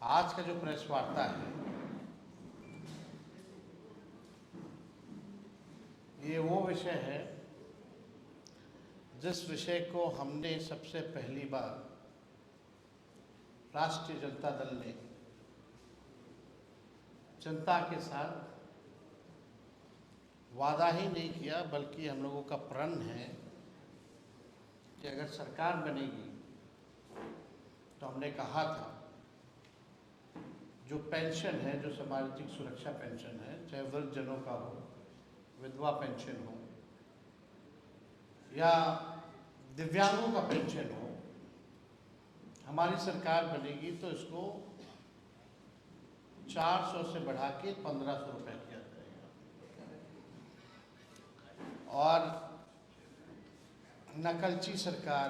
आज का जो प्रेस वार्ता है ये वो विषय है जिस विषय को हमने सबसे पहली बार राष्ट्रीय जनता दल ने जनता के साथ वादा ही नहीं किया, बल्कि हम लोगों का प्रण है कि अगर सरकार बनेगी तो हमने कहा था जो पेंशन है, जो सामाजिक सुरक्षा पेंशन है, चाहे वृद्धजनों का हो, विधवा पेंशन हो या दिव्यांगों का पेंशन हो, हमारी सरकार बनेगी तो इसको 400 से बढ़ा के 1500 रुपये किया जाएगा। और नकलची सरकार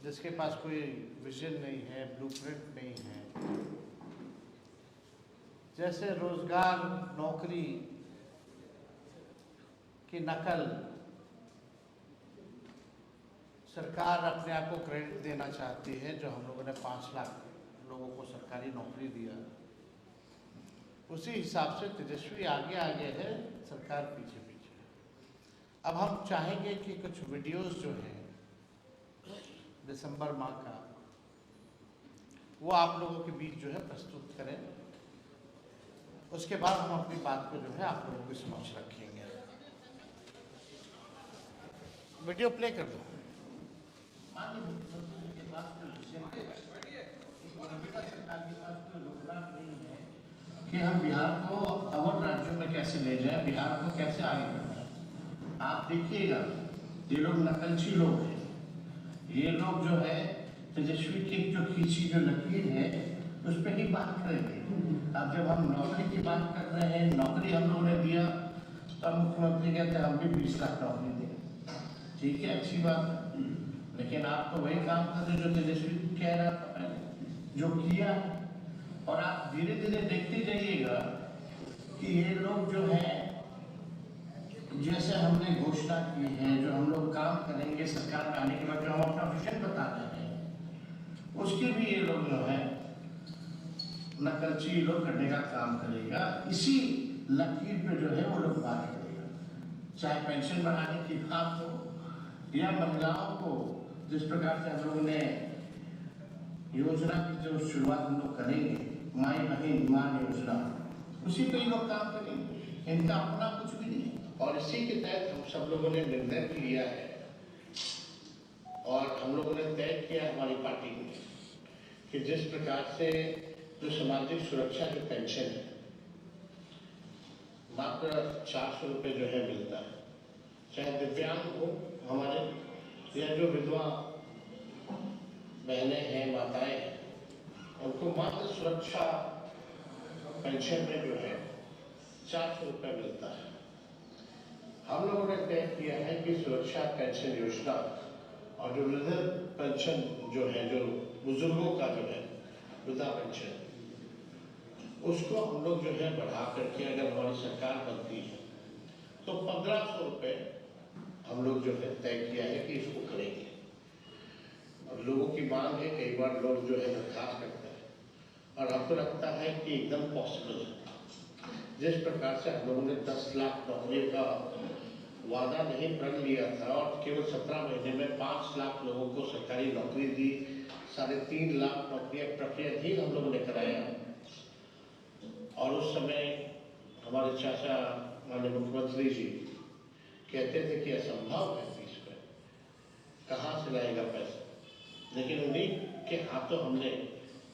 जिसके पास कोई विजन नहीं है, ब्लूप्रिंट नहीं है, जैसे रोजगार नौकरी की नकल सरकार अपने आप को क्रेडिट देना चाहती है। जो हम लोगों ने 5 लाख लोगों को सरकारी नौकरी दिया, उसी हिसाब से तेजस्वी आगे आगे है, सरकार पीछे पीछे है। अब हम चाहेंगे कि कुछ वीडियोस जो हैं दिसंबर माह का, वो आप लोगों के बीच जो है प्रस्तुत करें। उसके बाद हम अपनी बात को जो है आप लोगों के समक्ष रखेंगे। वीडियो प्ले कर दो। कि हम बिहार को अवर राज्यों में कैसे ले जाएं, बिहार को कैसे आगे बढ़ाएं। आप देखिएगा, ये लोग नकलची लोग हैं। ये लोग जो है तेजस्वी की जो खींची जो लकीर है उस पर ही बात करेंगे। अब जब हम नौकरी की बात कर रहे हैं, नौकरी हम लोगों ने दिया, तब मुख्यमंत्री कहते हैं हम भी 20 लाख नौकरी दें। ठीक है, अच्छी बात है, लेकिन आप तो वही काम कर रहे जो तेजस्वी कह रहा था पहले, जो किया। और आप धीरे धीरे देखते जाइएगा कि ये लोग जो है, जैसे हमने घोषणा की है, जो हम लोग काम करेंगे सरकार में आने के बाद, जो हम अपना विजन बता रहे हैं, उसके भी ये लोग जो है नकलची लोग करने का काम करेगा। इसी लकीर पे जो है वो लोग बात करेगा। चाहे पेंशन बढ़ाने की बात हो या महिलाओं को जिस प्रकार से हम लोगों ने योजना की जो शुरुआत हम लोग करेंगे, माई बहन मान योजना, उसी पे ही लोग काम करेंगे। इनका अपना कुछ भी नहीं। और इसी के तहत हम सब लोगों ने निर्णय लिया है और हम लोगों ने तय किया हमारी पार्टी में कि जिस प्रकार से जो सामाजिक सुरक्षा जो पेंशन है मात्र 400 रुपये जो है मिलता है, चाहे दिव्यांग हो हमारे या जो विधवा बहनें हैं, माताएं हैं, उनको मात्र सुरक्षा पेंशन में जो है 400 रुपये मिलता है। हम लोगों ने तय किया है कि सुरक्षा पेंशन योजना और जो वृद्ध पेंशन जो है, जो बुजुर्गों का जो है वृद्धा पेंशन, उसको हम लोग जो है बढ़ा करके, अगर हमारी सरकार बनती है तो 1500 रुपये हम लोग जो है तय किया है कि इसको करेंगे। और लोगों की मांग है, कई बार लोग जो है दरखास्त करते हैं और हमको लगता है कि एकदम पॉसिबल है। जिस प्रकार से हम लोगों ने 10 लाख नौकरियों का वादा नहीं प्रण लिया था और केवल 17 महीने में 5 लाख लोगों को सरकारी नौकरी दी, 3.5 लाख नौकरियां प्रक्रियाधीन हम लोगों ने कराया। और उस समय हमारे चाचा माननीय मुख्यमंत्री जी कहते थे कि असंभव है, 20 पे कहाँ से लाएगा पैसा, लेकिन उन्हीं के हाथों हमने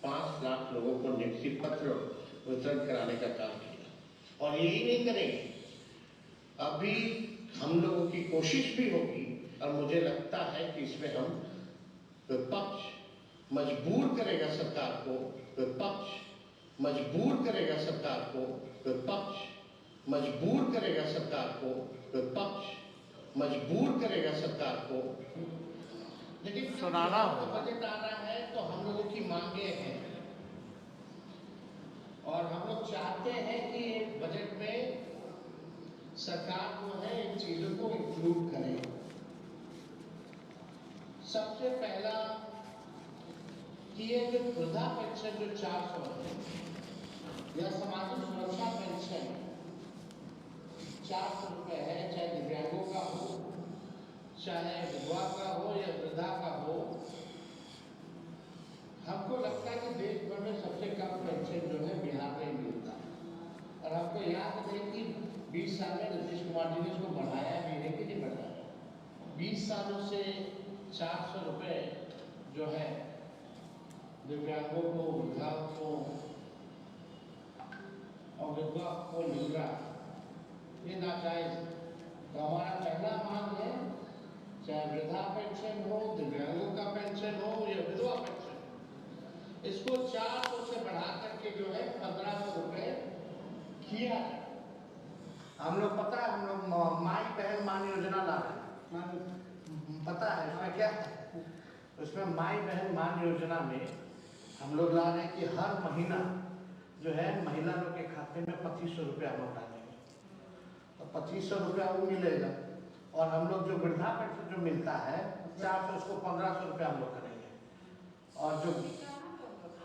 5 लाख लोगों को नियुक्ति पत्र वितरण कराने का काम किया। और यही नहीं करेंगे, अभी हम लोगों की कोशिश भी होगी और मुझे लगता है कि इसमें हम विपक्ष मजबूर करेगा सरकार को, विपक्ष मजबूर करेगा सरकार को, विपक्ष मजबूर करेगा सरकार को, विपक्ष मजबूर करेगा सरकार को। लेकिन सुनाना हो, बजट आ रहा है तो हम लोगों की मांगे हैं और हम लोग चाहते हैं कि बजट में सरकार जो है इन चीजों को इंक्लूड करे। सबसे पहला कि ये जो वृद्धा पेंशन जो 400 है या सामाजिक सुरक्षा पेंशन 400 रुपये है, चाहे दिव्यांगों का हो, चाहे विधवा का हो या वृद्धा का हो। हमको लगता है कि देश भर में सबसे कम पेंशन जो है बिहार में ही मिलता है। और हमको याद है कि 20 साल में नीतीश कुमार जी ने इसको बढ़ाया भी है कि नहीं बढ़ाया। 20 सालों से 400 रुपये जो है दिव्यांगों को, वृद्धाओं को और विधवा को मिल रहा, ये नाजायज। तो हमारा पहला मांग है, चाहे वृद्धा पेंशन हो, दिव्यांगों का पेंशन हो या विधवा पेंशन, इसको 400 से बढ़ा करके जो है 1500 रुपये किया है। हम लोग पता है, हम लोग माई बहन मान योजना ला रहे हैं, पता है इसमें क्या है? उसमें माई बहन मान योजना में हम लोग ला रहे हैं कि हर महीना जो है महिला लोग के खाते में 2500 रुपया हम लोग डालेंगे, तो 2500 रुपया वो मिलेगा। और हम लोग जो वृद्धा पेंशन जो मिलता है 400, उसको 1500 रुपया हम लोग करेंगे। और जो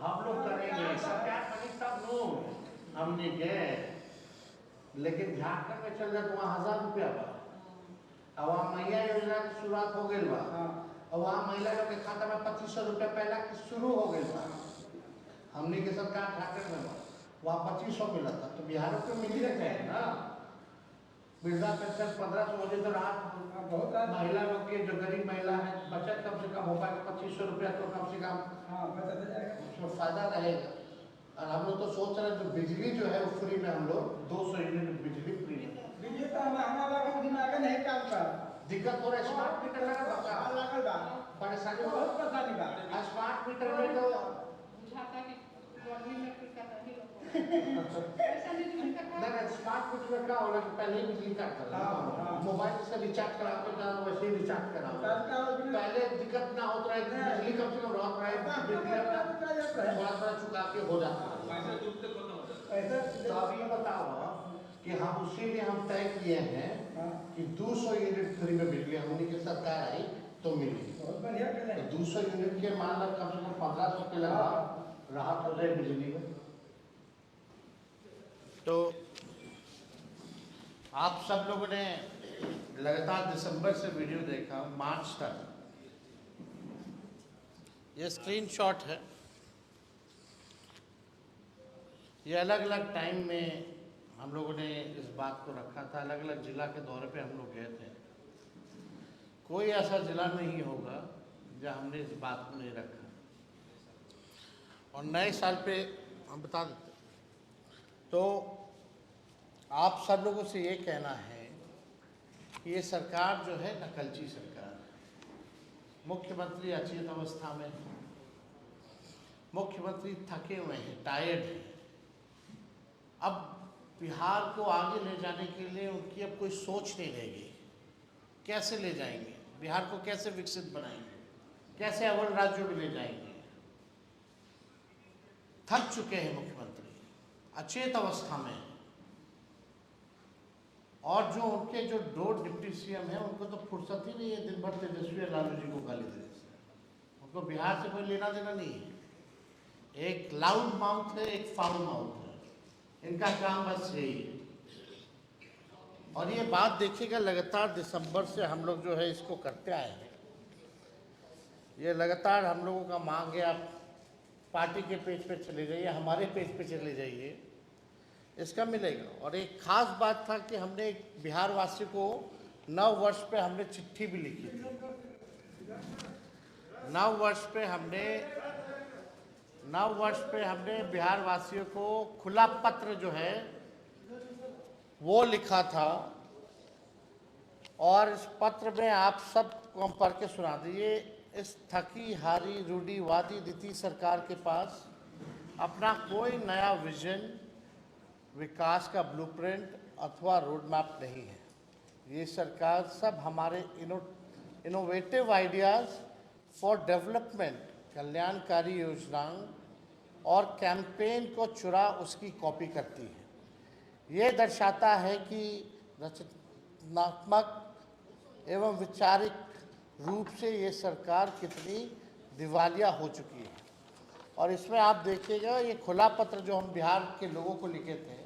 हम लोग करेंगे सरकार बनी तब लोग हमने गए, लेकिन झारखंड में चल जाए तो वहाँ 1000 रुपया बा। अब वहाँ महिला योजना की शुरुआत हो गई बा, और वहाँ महिला लोग के खाता में 2500 रुपया पहला शुरू हो गई बा। हमने के सरकार झारखंड में वहाँ 2500 मिला था, तो बिहार को मिल ही रहे हैं ना। वृद्धा पेंशन 1500 हो जाए तो राहत बहुत। महिला लोग के जो गरीब महिला है, बचत कम से कम हो पाएगा 2500 रुपया, तो कम से कम उसमें फायदा रहेगा। और हम लोग तो सोच रहे हैं जो बिजली जो है वो फ्री में, हम लोग 200 यूनिट बिजली फ्री में। बिजली तो हमारा दिमाग नहीं काम कर, दिक्कत हो रहा है। स्मार्ट मीटर लगा परेशानी बहुत परेशानी बा। स्मार्ट मीटर में तो नहीं, स्मार्ट मीटर में क्या होगा कि पहले ही बिजली काट कर मोबाइल से रिचार्ज कराते था, वैसे ही रिचार्ज कराओ। पहले दिक्कत ना होता है, बिजली कम से कम रह रहा है, थोड़ा चुका के हो जाता है। तो अब ये बताओ कि हम उसीलिए हम तय किए हैं कि 200 यूनिट फ्री में बिजली हमने की सरकार आई तो मिली। तो 200 यूनिट के मान लो कम से कम 1500 के लगभग राहत हो जाए बिजली में। तो आप सब लोगों ने लगातार दिसंबर से वीडियो देखा, मार्च तक। ये स्क्रीनशॉट है, ये अलग अलग टाइम में हम लोगों ने इस बात को रखा था। अलग अलग जिला के दौरे पे हम लोग गए थे। कोई ऐसा जिला नहीं होगा जहाँ हमने इस बात को नहीं रखा। और नए साल पे हम बता देते, तो आप सब लोगों से ये कहना है कि ये सरकार जो है नकलची सरकार है। मुख्यमंत्री अचेत अवस्था में, मुख्यमंत्री थके हुए हैं, टायर्ड हैं। अब बिहार को आगे ले जाने के लिए उनकी अब कोई सोच नहीं रहेगी। कैसे ले जाएंगे बिहार को, कैसे विकसित बनाएंगे, कैसे अव्वल राज्यों में ले जाएंगे। थक चुके हैं मुख्यमंत्री, अचेत अवस्था में। और जो उनके जो 2 डिप्टी सीएम हैं उनको तो फुर्सत ही नहीं है दिन भर तेजस्वी लालू जी को गाली देने से। उनको बिहार से कोई लेना देना नहीं है। एक लाउड माउथ है, एक फाउल माउथ है, इनका काम बस यही है। और ये बात देखिएगा, लगातार दिसंबर से हम लोग जो है इसको करते आए हैं। ये लगातार हम लोगों का मांग है। आप पार्टी के पेज पे चले जाइए, हमारे पेज पे चले जाइए, इसका मिलेगा। और एक खास बात था कि हमने एक बिहार वासी को नव वर्ष पे हमने चिट्ठी भी लिखी थी। नव वर्ष पे हमने बिहार वासियों को खुला पत्र जो है वो लिखा था। और इस पत्र में आप सब को हम पढ़ के सुना दिए। इस थकी हारी रूढ़िवादी नीति सरकार के पास अपना कोई नया विजन, विकास का ब्लूप्रिंट अथवा रोड मैप नहीं है। ये सरकार सब हमारे इनोवेटिव आइडियाज़ फॉर डेवलपमेंट, कल्याणकारी योजनाओं और कैंपेन को चुरा उसकी कॉपी करती है। ये दर्शाता है कि रचनात्मक एवं वैचारिक रूप से ये सरकार कितनी दिवालिया हो चुकी है। और इसमें आप देखिएगा ये खुला पत्र जो हम बिहार के लोगों को लिखे थे,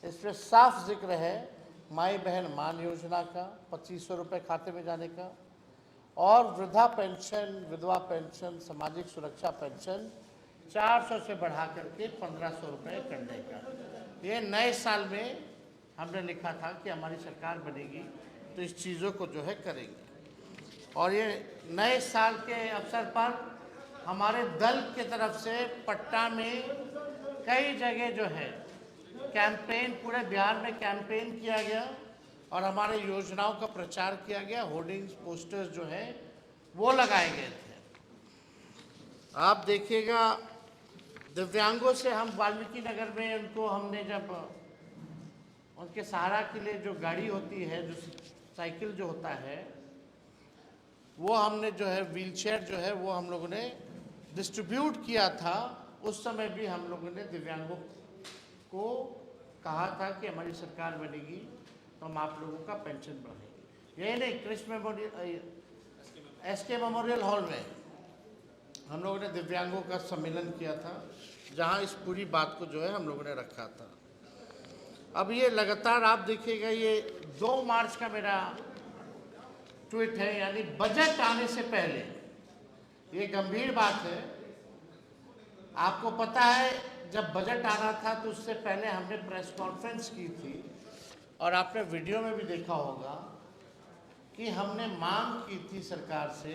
इसमें साफ जिक्र है माई बहन मान योजना का 2500 रुपये खाते में जाने का, और वृद्धा पेंशन, विधवा पेंशन, सामाजिक सुरक्षा पेंशन 400 से बढ़ा करके 1500 रुपये करने का। ये नए साल में हमने लिखा था कि हमारी सरकार बनेगी तो इस चीज़ों को जो है करेंगे। और ये नए साल के अवसर पर हमारे दल की तरफ से पटना में कई जगह जो है कैंपेन, पूरे बिहार में कैंपेन किया गया और हमारे योजनाओं का प्रचार किया गया। होर्डिंग्स, पोस्टर्स जो है वो लगाए गए थे। आप देखिएगा दिव्यांगों से हम वाल्मीकि नगर में उनको हमने जब उनके सहारा के लिए जो गाड़ी होती है, जो साइकिल जो होता है, वो हमने जो है व्हीलचेयर जो है वो हम लोगों ने डिस्ट्रीब्यूट किया था। उस समय भी हम लोगों ने दिव्यांगों को कहा था कि हमारी सरकार बनेगी तो हम आप लोगों का पेंशन बढ़ाएंगे। यही नहीं, Krishna memorial, SK memorial hall में हम लोगों ने दिव्यांगों का सम्मेलन किया था, जहां इस पूरी बात को जो है हम लोगों ने रखा था। अब ये लगातार आप देखिएगा, ये 2 मार्च का मेरा ट्वीट है, यानी बजट आने से पहले। ये गंभीर बात है। आपको पता है जब बजट आना था तो उससे पहले हमने प्रेस कॉन्फ्रेंस की थी और आपने वीडियो में भी देखा होगा कि हमने मांग की थी सरकार से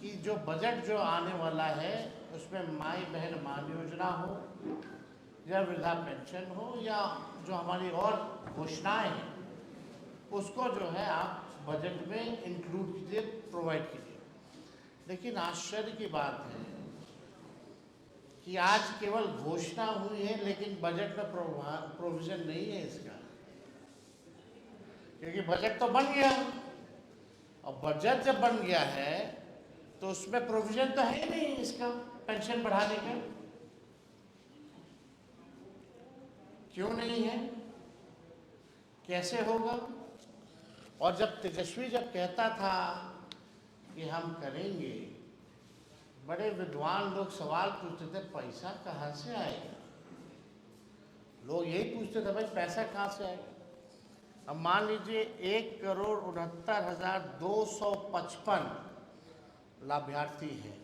कि जो बजट जो आने वाला है उसमें माई बहन मान योजना हो या वृद्धा पेंशन हो या जो हमारी और घोषणाएं हैं उसको जो है आप बजट में इंक्लूड कीजिए, प्रोवाइड कीजिए। लेकिन आश्चर्य की बात है कि आज केवल घोषणा हुई है लेकिन बजट में प्रोविजन नहीं है इसका, क्योंकि बजट तो बन गया और बजट जब बन गया है तो उसमें प्रोविजन तो है ही नहीं इसका पेंशन बढ़ाने का। क्यों नहीं है, कैसे होगा? और जब तेजस्वी जब कहता था कि हम करेंगे, बड़े विद्वान लोग सवाल पूछते थे पैसा कहाँ से आएगा। लोग यही पूछते थे भाई पैसा कहाँ से आएगा। अब मान लीजिए 1,69,255 लाभार्थी हैं,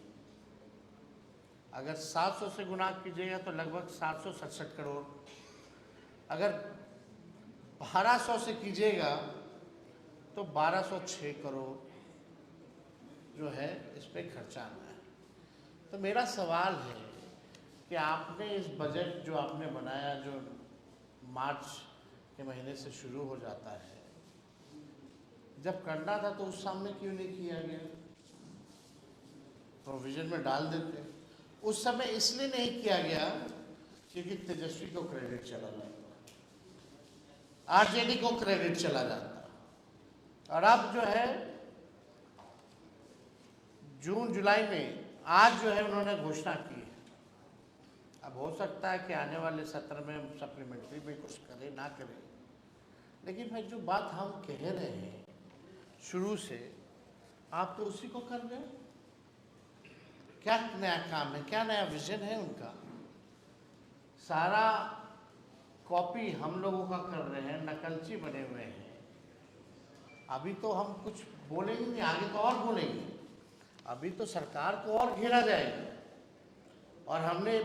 अगर 700 से गुना कीजिएगा तो लगभग 767 करोड़, अगर 1200 से कीजिएगा तो 1206 करोड़ जो है इस पे खर्चा आना है। तो मेरा सवाल है कि आपने इस बजट जो आपने बनाया, जो मार्च के महीने से शुरू हो जाता है, जब करना था तो उस सामने क्यों नहीं किया गया? प्रोविजन में डाल देते। उस समय इसलिए नहीं किया गया क्योंकि तेजस्वी को क्रेडिट चला जाता, RJD को क्रेडिट चला जाता। और अब जो है जून जुलाई में आज जो है उन्होंने घोषणा की है। अब हो सकता है कि आने वाले सत्र में सप्लीमेंट्री में कुछ करे ना करे, लेकिन भाई जो बात हम कह रहे हैं शुरू से, आप तो उसी को कर रहे हैं। क्या नया काम है, क्या नया विजन है उनका? सारा कॉपी हम लोगों का कर रहे हैं, नकलची बने हुए हैं। अभी तो हम कुछ बोलेंगे नहीं, आगे तो और बोलेंगे। अभी तो सरकार को और घेरा जाएगा। और हमने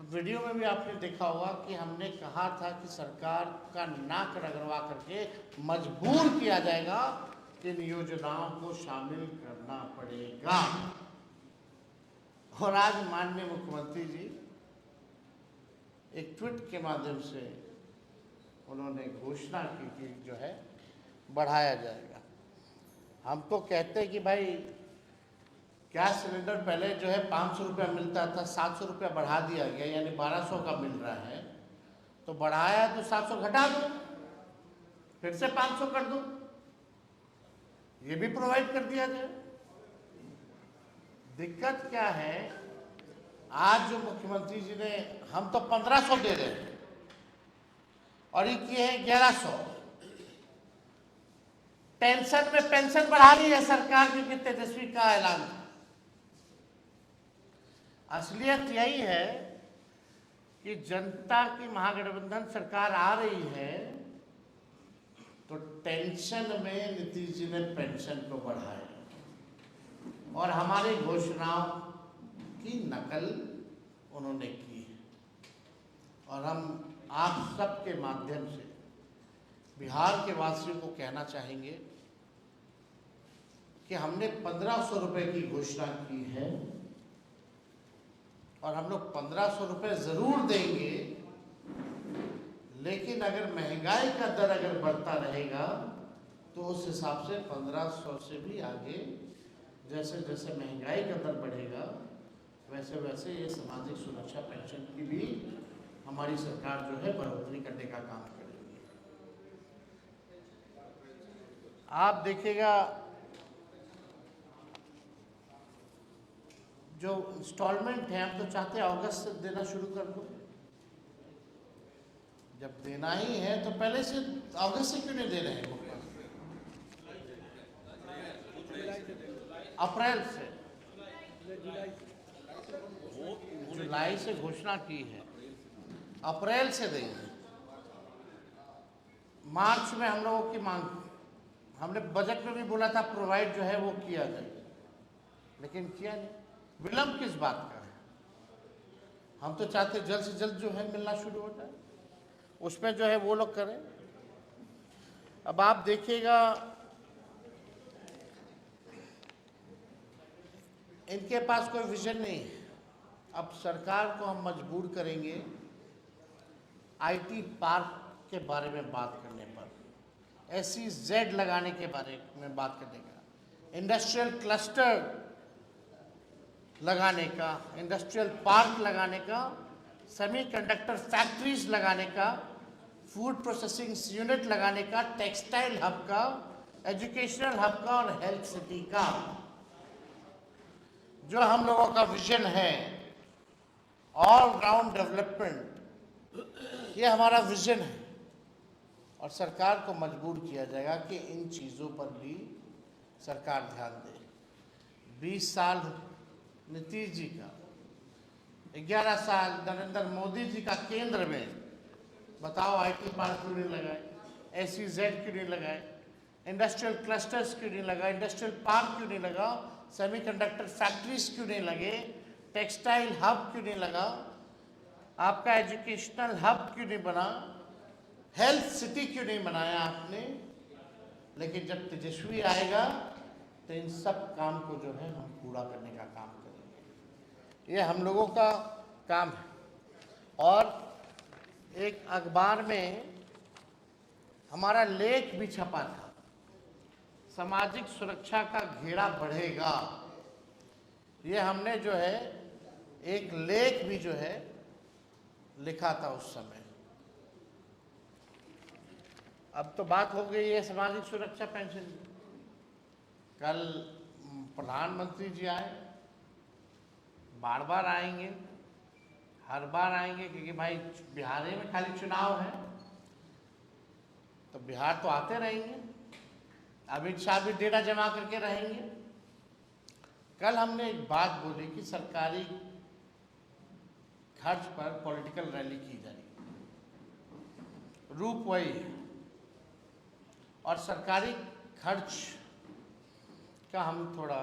वीडियो में भी आपने देखा होगा कि हमने कहा था कि सरकार का नाक रगड़वा करके मजबूर किया जाएगा कि इन योजनाओं को शामिल करना पड़ेगा। और आज माननीय मुख्यमंत्री जी एक ट्वीट के माध्यम से उन्होंने घोषणा की कि जो है बढ़ाया जाएगा। हम तो कहते हैं कि भाई गैस सिलेंडर पहले जो है 500 रुपया मिलता था, 700 रुपया बढ़ा दिया गया, यानी 1200 का मिल रहा है। तो बढ़ाया तो 700 घटा दो, फिर से 500 कर दो, ये भी प्रोवाइड कर दिया जाए। दिक्कत क्या है, आज जो मुख्यमंत्री जी ने, हम तो 1500 दे रहे हैं और ये किए हैं 1100। पेंशन में पेंशन बढ़ा दी है सरकार, क्योंकि तेजस्वी का ऐलान था। असलियत यही है कि जनता की महागठबंधन सरकार आ रही है तो टेंशन में नीतीश जी ने पेंशन को बढ़ाया और हमारी घोषणाओं की नकल उन्होंने की है। और हम आप सबके माध्यम से बिहार के वासियों को कहना चाहेंगे कि हमने 1500 रुपए की घोषणा की है और हम लोग 1500 रुपए जरूर देंगे, लेकिन अगर महंगाई का दर अगर बढ़ता रहेगा तो उस हिसाब से 1500 से भी आगे जैसे जैसे महंगाई का दर बढ़ेगा वैसे वैसे ये सामाजिक सुरक्षा पेंशन की भी हमारी सरकार जो है बढ़ोतरी करने का काम करेगी। आप देखिएगा जो इंस्टॉलमेंट है हम तो चाहते हैं अगस्त से देना शुरू कर दो। जब देना ही है तो पहले से अगस्त से क्यों नहीं दे रहे हैं? अप्रैल से, जुलाई से घोषणा की है, अप्रैल से देंगे। मार्च में हम लोगों की मांग, हमने बजट में भी बोला था प्रोवाइड जो है वो किया जाए, लेकिन किया नहीं। विलंब किस बात का है? हम तो चाहते जल्द से जल्द जो है मिलना शुरू हो जाए, उसमें जो है वो लोग करें। अब आप देखिएगा इनके पास कोई विजन नहीं है। अब सरकार को हम मजबूर करेंगे आईटी पार्क के बारे में बात करने पर, SEZ लगाने के बारे में बात करने का, इंडस्ट्रियल क्लस्टर लगाने का, इंडस्ट्रियल पार्क लगाने का, सेमीकंडक्टर फैक्ट्रीज लगाने का, फूड प्रोसेसिंग यूनिट लगाने का, टेक्सटाइल हब का, एजुकेशनल हब का और हेल्थ सिटी का। जो हम लोगों का विजन है ऑल राउंड डेवलपमेंट, ये हमारा विजन है और सरकार को मजबूर किया जाएगा कि इन चीज़ों पर भी सरकार ध्यान दे। 20 साल नीतीश जी का, 11 साल नरेंद्र मोदी जी का केंद्र में, बताओ आईटी पार्क क्यों नहीं लगाए, SEZ क्यों नहीं लगाए, इंडस्ट्रियल क्लस्टर्स क्यों नहीं लगा, इंडस्ट्रियल पार्क क्यों नहीं लगा, सेमीकंडक्टर फैक्ट्रीज क्यों नहीं लगे, टेक्सटाइल हब क्यों नहीं लगा, आपका एजुकेशनल हब क्यों नहीं बना, हेल्थ सिटी क्यों नहीं बनाया आपने। लेकिन जब तेजस्वी आएगा तो इन सब काम को जो है हम पूरा करने का काम करेंगे। ये हम लोगों का काम है। और एक अखबार में हमारा लेख भी छपा था, सामाजिक सुरक्षा का घेरा बढ़ेगा। ये हमने जो है एक लेख भी जो है लिखा था उस समय। अब तो बात हो गई है सामाजिक सुरक्षा पेंशन की। कल प्रधानमंत्री जी आए, बार बार आएंगे, हर बार आएंगे, क्योंकि भाई बिहार में खाली चुनाव है तो बिहार तो आते रहेंगे। अमित शाह भी डेटा जमा करके रहेंगे। कल हमने एक बात बोली कि सरकारी खर्च पर पॉलिटिकल रैली की जाएगी, रूप वही है। और सरकारी खर्च का हम थोड़ा,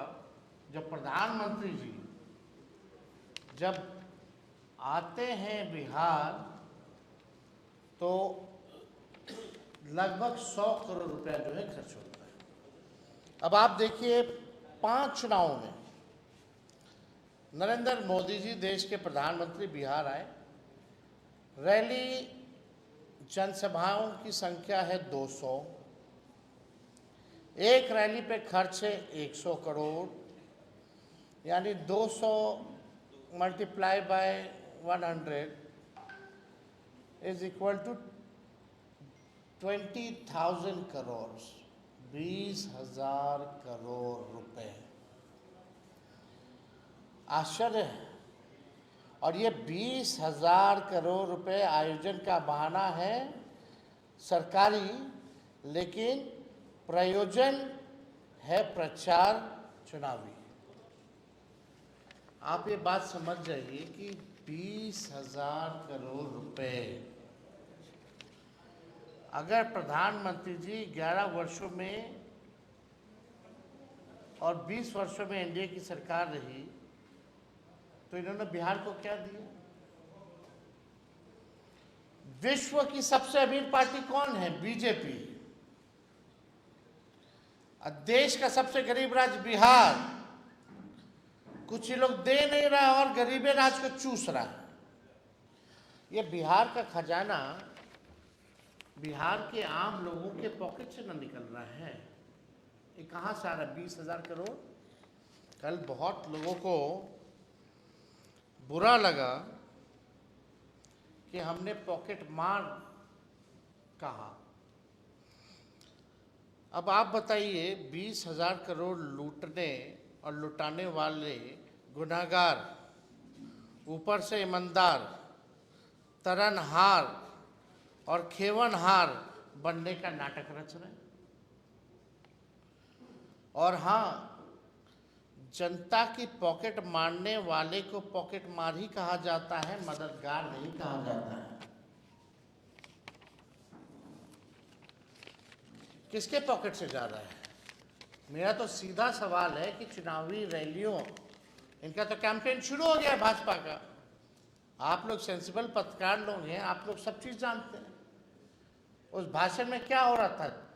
जब प्रधानमंत्री जी जब आते हैं बिहार तो लगभग 100 करोड़ रुपया जो है खर्च होता है। अब आप देखिए 5 चुनावों में नरेंद्र मोदी जी देश के प्रधानमंत्री बिहार आए, रैली जनसभाओं की संख्या है 200, एक रैली पे खर्च है 100 करोड़, यानी 200 multiply by 100 is equal to 20,000 crore, 20,000 crore रुपए। आश्चर्य है। और ये 20,000 करोड़ रुपए आयोजन का बहाना है सरकारी, लेकिन प्रयोजन है प्रचार चुनावी। आप ये बात समझ जाइए कि 20,000 करोड़ रुपए अगर प्रधानमंत्री जी 11 वर्षों में और 20 वर्षों में एनडीए की सरकार रही तो इन्होंने बिहार को क्या दिया? विश्व की सबसे अमीर पार्टी कौन है? बीजेपी। देश का सबसे गरीब राज्य बिहार, कुछ ही लोग दे नहीं रहा और गरीबे राज को चूस रहा है। ये बिहार का खजाना बिहार के आम लोगों के पॉकेट से न निकल रहा है। ये कहाँ से आ रहा है 20,000 करोड़? कल बहुत लोगों को बुरा लगा कि हमने पॉकेट मार कहा। अब आप बताइए 20,000 करोड़ लूटने और लुटाने वाले गुनाहगार ऊपर से ईमानदार, तरनहार और खेवनहार बनने का नाटक रच रहे हैं। और हाँ, जनता की पॉकेट मारने वाले को पॉकेट मार ही कहा जाता है, मददगार नहीं कहा जाता है। किसके पॉकेट से जा रहा है? मेरा तो सीधा सवाल है कि चुनावी रैलियों, इनका तो कैंपेन शुरू हो गया है भाजपा का। आप लोग सेंसिबल पत्रकार लोग हैं, आप लोग सब चीज जानते हैं। उस भाषण में क्या हो रहा था?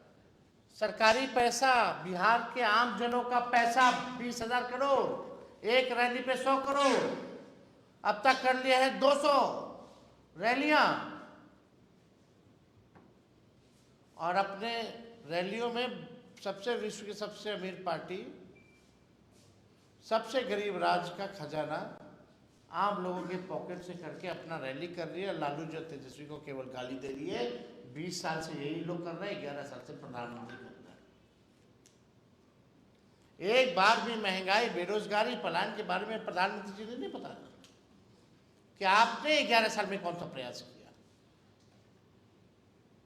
सरकारी पैसा, बिहार के आम जनों का पैसा 20,000 करोड़, एक रैली पे 100 करोड़, अब तक कर लिया है 200 रैलियां। और अपने रैलियों में सबसे विश्व की सबसे अमीर पार्टी, सबसे गरीब राज्य का खजाना आम लोगों के पॉकेट से करके अपना रैली कर रही है। लालू जो तेजस्वी को केवल गाली दे रही है। 20 साल से यही लोग कर रहे हैं, 11 साल से प्रधानमंत्री कर रहे हैं। एक बार भी महंगाई, बेरोजगारी, पलायन के बारे में प्रधानमंत्री जी ने नहीं बताया कि आपने 11 साल में कौन सा प्रयास किया।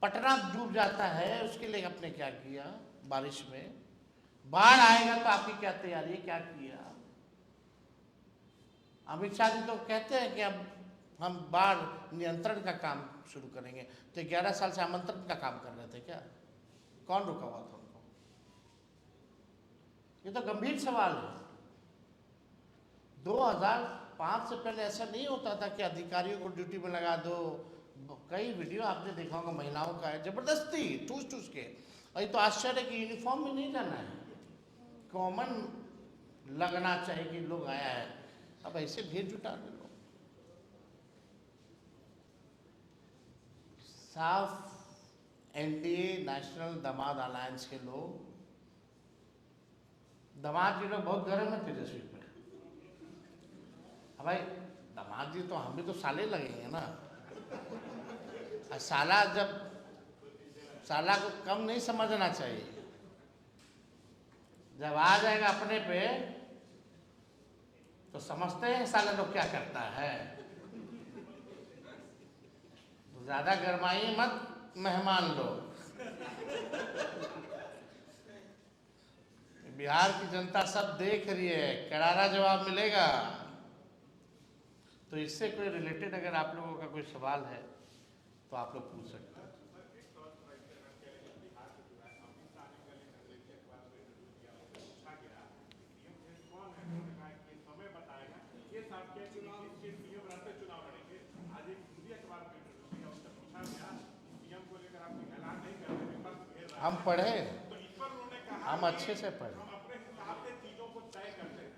पटना डूब जाता है, उसके लिए आपने क्या किया? बारिश में बाढ़ आएगा तो आपकी क्या तैयारी है, क्या किया? अमित शाह जी तो कहते हैं कि अब हम बाढ़ नियंत्रण का काम शुरू करेंगे, तो 11 साल से आमंत्रण का काम कर रहे थे क्या? कौन रुका हुआ था उनको? ये तो गंभीर सवाल है। 2005 से पहले ऐसा नहीं होता था कि अधिकारियों को ड्यूटी में लगा दो। कई वीडियो आपने देखा होगा महिलाओं का है, जबरदस्ती ठूस ठूस के। और ये तो आश्चर्य कि यूनिफॉर्म में नहीं जाना है, कॉमन लगना चाहिए कि लोग आया है। अब ऐसे भीड़ जुटा दे लो। साफ एनडीए नेशनल दामाद अलायंस के लोग, दामाद जी लोग बहुत गर्म है तेजस्वी पे। भाई दामाद जी तो हम भी तो साले लगेंगे ना। साला को कम नहीं समझना चाहिए। जब आ जाएगा अपने पे तो समझते हैं साला लोग क्या करता है। तो ज्यादा गरमाइए मत मेहमान लोग। बिहार की जनता सब देख रही है, करारा जवाब मिलेगा। तो इससे कोई रिलेटेड अगर आप लोगों का कोई सवाल है तो आप लोग पूछ सकते हैं। हम पढ़े, हम अच्छे से पढ़े।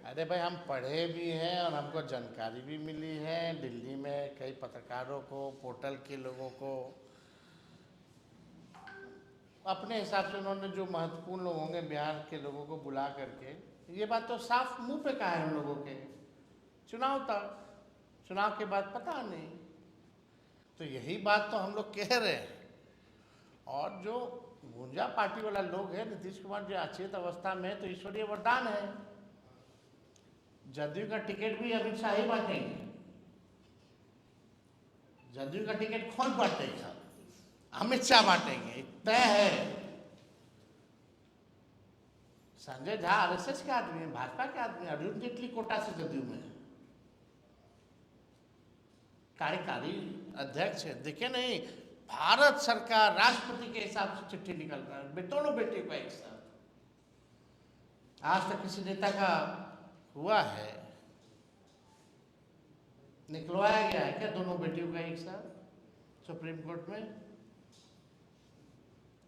अरे भाई हम पढ़े भी हैं और हमको जानकारी भी मिली है। दिल्ली में कई पत्रकारों को, पोर्टल के लोगों को अपने हिसाब से उन्होंने जो महत्वपूर्ण लोग होंगे बिहार के लोगों को बुला करके, ये बात तो साफ मुंह पे कहा है उन लोगों के। चुनाव था, चुनाव के बाद पता नहीं। तो यही बात तो हम लोग कह रहे हैं। और जो गुंजा पार्टी वाला लोग है, नीतीश कुमार जो अचेत अवस्था में, तो ईश्वरीय वरदान है। जदयू का टिकट भी अमित शाह ही बांटेंगे। जदयू का टिकट कौन बांटेगा? अमित शाह बांटेंगे, तय है। संजय झा आरएसएस के आदमी है, भाजपा के आदमी, अरुण जेटली कोटा से जदयू में है। कार्यकारी अध्यक्ष है, देखे नहीं भारत सरकार राष्ट्रपति के हिसाब से चिट्ठी निकल रहा है दोनों बेटियों का एक साथ। आज तक किसी नेता का हुआ है, निकलवाया गया है क्या दोनों बेटियों का एक साथ सुप्रीम कोर्ट में?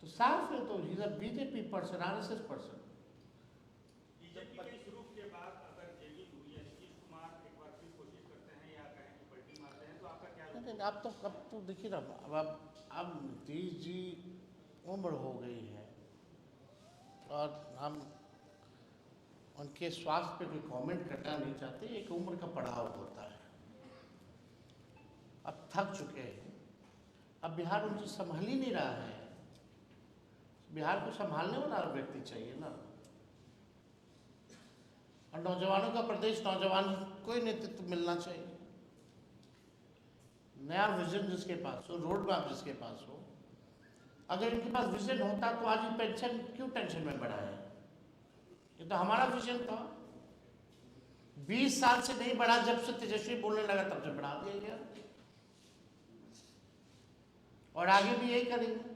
तो साफ है, तो he is a BJP person, RSS person. BJP के शुरू के बाद अगर जेडीयू या नीतीश कुमार एक बार फिर कोशिश करते हैं या कहें कि पलटी मारते हैं तो आपका क्या नहीं, अब तो देखिए ना, अब नीतीश जी उम्र हो गई है और हम उनके स्वास्थ्य पे कोई कमेंट करना नहीं चाहते। एक उम्र का पड़ाव होता है, अब थक चुके हैं, अब बिहार उनसे संभाल ही नहीं रहा है। बिहार को संभालने वाला व्यक्ति चाहिए ना, और नौजवानों का प्रदेश, नौजवान को ही नेतृत्व मिलना चाहिए। नया विजन जिसके पास हो, रोड मैप जिसके पास हो। अगर इनके पास विजन होता तो आज ही पेंशन क्यों टेंशन में बढ़ा है? ये तो हमारा विजन था, 20 साल से नहीं बढ़ा, जब से तेजस्वी बोलने लगा तब से बढ़ा दिया गया, और आगे भी यही करेंगे।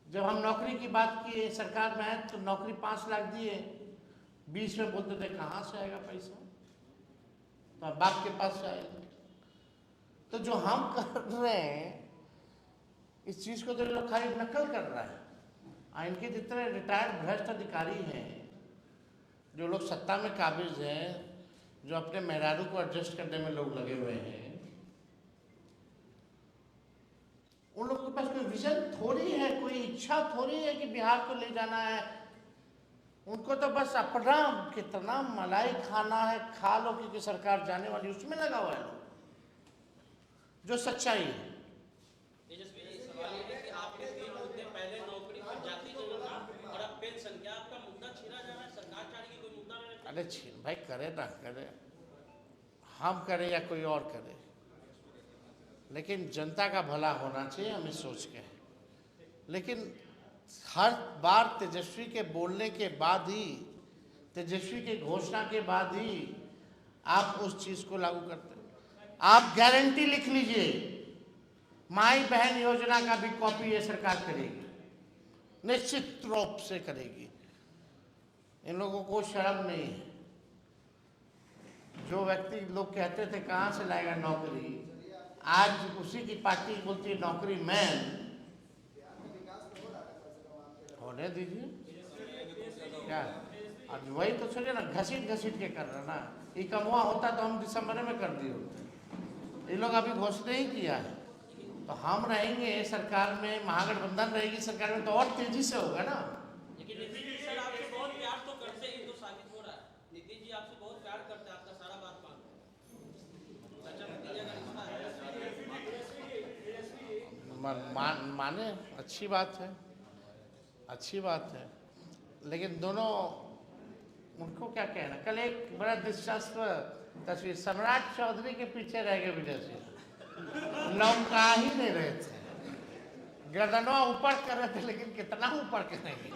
जब हम नौकरी की बात किए सरकार में आए तो नौकरी 5 लाख दिए, 20 में बोलते थे कहाँ से आएगा पैसा, तो बाप के पास से आएगा। तो जो हम कर रहे हैं इस चीज को तो लोग खाली नकल कर रहा है। इनके जितने रिटायर्ड भ्रष्ट अधिकारी हैं, जो लोग सत्ता में काबिज हैं, जो अपने मेहरारू को एडजस्ट करने में लोग लगे हुए हैं, उन लोगों के पास कोई विजन थोड़ी है, कोई इच्छा थोड़ी है कि बिहार को ले जाना है। उनको तो बस अपना कितना मलाई खाना है खा लो, क्योंकि सरकार जाने वाली उसमें लगा हुआ है, जो सच्चाई है। तेजस्वी जी, सवाल ये है कि आपके 3 मुद्दे, पहले नौकरी पर जाति जनगणना और अब पेंशन, क्या आपका मुद्दा छीना जा रहा है? सरकार चाहेगी कोई मुद्दा नहीं? अरे छीन भाई, करे ना करे, हम करें या कोई और करे, लेकिन जनता का भला होना चाहिए, हमें सोच के। लेकिन हर बार तेजस्वी के बोलने के बाद ही, तेजस्वी के घोषणा के बाद ही आप उस चीज को लागू करते हैं। आप गारंटी लिख लीजिए, माई बहन योजना का भी कॉपी ये सरकार करेगी, निश्चित रूप से करेगी। इन लोगों को शर्म नहीं है। जो व्यक्ति लोग कहते थे कहाँ से लाएगा नौकरी, आज उसी की पार्टी बोलती है नौकरी मैन। होने दीजिए, क्या आज वही तो सोचे ना, घसीट घसीट के कर रहा ना। ये कमुआ होता तो हम दिसंबर में कर दिए होते। ये लोग अभी घोषणा ही किया है, तो हम रहेंगे सरकार में, महागठबंधन रहेगी सरकार में, तो और तेजी से होगा ना। लेकिन नीतीश जी सर आपसे बहुत प्यार तो करते ही तो साबित हो रहा है। नीतीश जी आपसे बहुत प्यार करते हैं, आपका सारा बात माने, अच्छी बात है, अच्छी बात है, लेकिन दोनों उनको क्या कहना। कल एक बड़ा दिलचस्प तस्वीर, सम्राट चौधरी के पीछे रह गए विजय सिंह, लौका ही नहीं रहे थे, गर्दनवा ऊपर कर रहे थे, लेकिन कितना ऊपर करेंगे,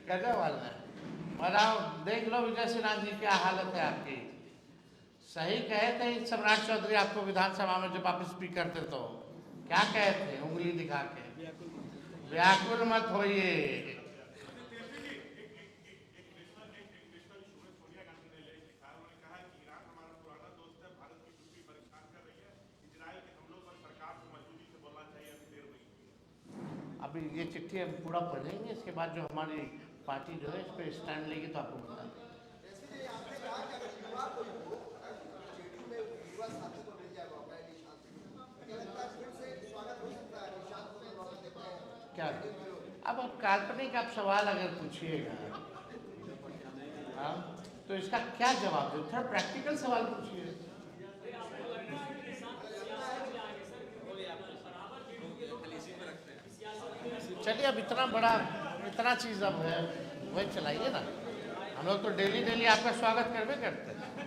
गजब वाला है। बताओ, देख लो विजय सिन्हा जी क्या हालत है आपकी। सही कहे थे सम्राट चौधरी आपको विधानसभा में जब आप स्पीकर थे, तो क्या कहे थे उंगली दिखा के, व्याकुल मत होइए। अभी ये चिट्ठी हम पूरा पढ़ेंगे, इसके बाद जो हमारी पार्टी जो है इस पर स्टैंड लेगी तो आपको बता दें। क्या अब काल्पनिक आप सवाल अगर पूछिएगा, हाँ, तो इसका क्या जवाब दे? थोड़ा प्रैक्टिकल सवाल पूछिए। चलिए, अब इतना चीज अब है, वही चलाइए ना। हम लोग तो डेली आपका स्वागत करते हैं।